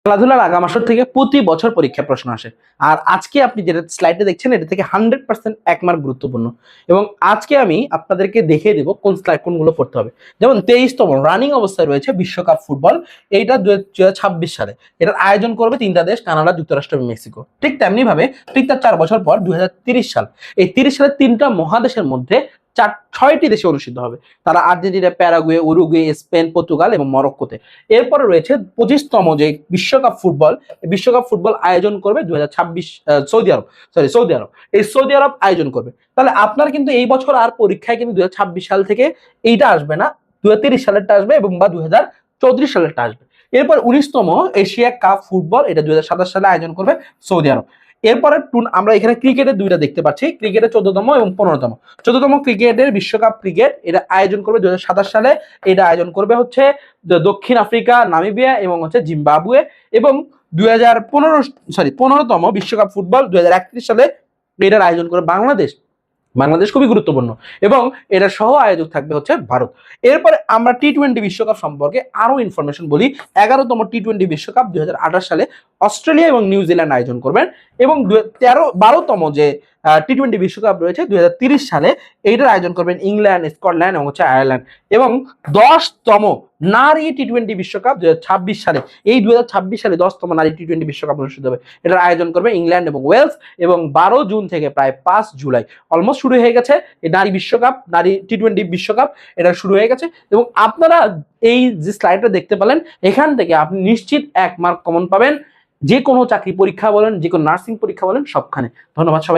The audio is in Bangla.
খেলাধুলার আগাম আসর থেকে প্রতি বছর পরীক্ষা প্রশ্ন আসে। আর আজকে আপনি যেটা স্লাইডে দেখছেন এটা থেকে 100% 1 মার্ক গুরুত্বপূর্ণ। এবং আজকে আমি আপনাদেরকে দেখিয়ে দেব কোন স্লাইড কোনগুলো পড়তে হবে। যেমন 23তম রানিং অবস্থায় রয়েছে বিশ্বকাপ ফুটবল, এইটা 2026 সালে। এটার আয়োজন করবে তিনটা দেশ, কানাডা, যুক্তরাষ্ট্র এবং মেক্সিকো। ঠিক তেমনি ভাবে ঠিক তার 4 বছর পর 2030 সাল, এই 30 সালে তিনটা মহাদেশের মধ্যে 6টি দেশে অনুষ্ঠিত হবে। তারা Argentina, Paraguay, Uruguay, Spain, Portugal এবং মরক্কোতে। এরপরে রয়েছে 25তম যে বিশ্বকাপ ফুটবল আয়োজন করবে 2026 সৌদি আরব। এই সৌদি আরব আয়োজন করবে। তাহলে আপনার কিন্তু এই বছর আর পরীক্ষায় কিন্তু 2026 সাল থেকে এইটা আসবে না, 2030 সালেরটা আসবে এবং বা 2034 সালেরটা আসবে। এরপর 19তম এশিয়া কাপ ফুটবল, এটা 2027 সালে আয়োজন করবে সৌদি আরব। এরপরে আমরা এখানে ক্রিকেটের দুইটা দেখতে পাচ্ছি, ক্রিকেটের 14তম এবং 15তম। 14তম ক্রিকেটের বিশ্বকাপ ক্রিকেট, এটা আয়োজন করবে 2027 সালে। এটা আয়োজন করবে হচ্ছে দক্ষিণ আফ্রিকা, নামিবিয়া এবং হচ্ছে জিম্বাবুয়ে। এবং 15তম বিশ্বকাপ ফুটবল 2031 সালে এটার আয়োজন করে বাংলাদেশ। বাংলাদেশ খুবই গুরুত্বপূর্ণ এবং এটা সহ আয়োজক থাকবে হচ্ছে ভারত। এরপরে আমরা টি-20 বিশ্বকাপ সম্পর্কে আরো ইনফরমেশন বলি। 11তম টি-20 বিশ্বকাপ 2028 সালে অস্ট্রেলিয়া এবং নিউজিল্যান্ড আয়োজন করবেন। এবং 12তম যে টি-20 বিশ্বকাপ রয়েছে 2030 সালে, এইটার আয়োজন করবেন ইংল্যান্ড, স্কটল্যান্ড এবং হচ্ছে আয়ারল্যান্ড। এবং 10তম নারী টি-20 বিশ্বকাপ 2026 সালে, এই 2026 সালে 10তম নারী টি-20 বিশ্বকাপ অনুষ্ঠিত হবে। এটার আয়োজন করবে ইংল্যান্ড এবং ওয়েলস। এবং 12 জুন থেকে প্রায় 5 জুলাই অলমোস্ট শুরু হয়ে গেছে এই নারী টি-20 বিশ্বকাপ, এটা শুরু হয়ে গেছে। এবং আপনারা এই যে স্লাইডটা দেখতে পেলেন, এখান থেকে আপনি নিশ্চিত 1 মার্ক কমন পাবেন, যে কোনো চাকরি পরীক্ষা বলেন, যে কোনো নার্সিং পরীক্ষা বলেন, সবখানে। ধন্যবাদ সবাই।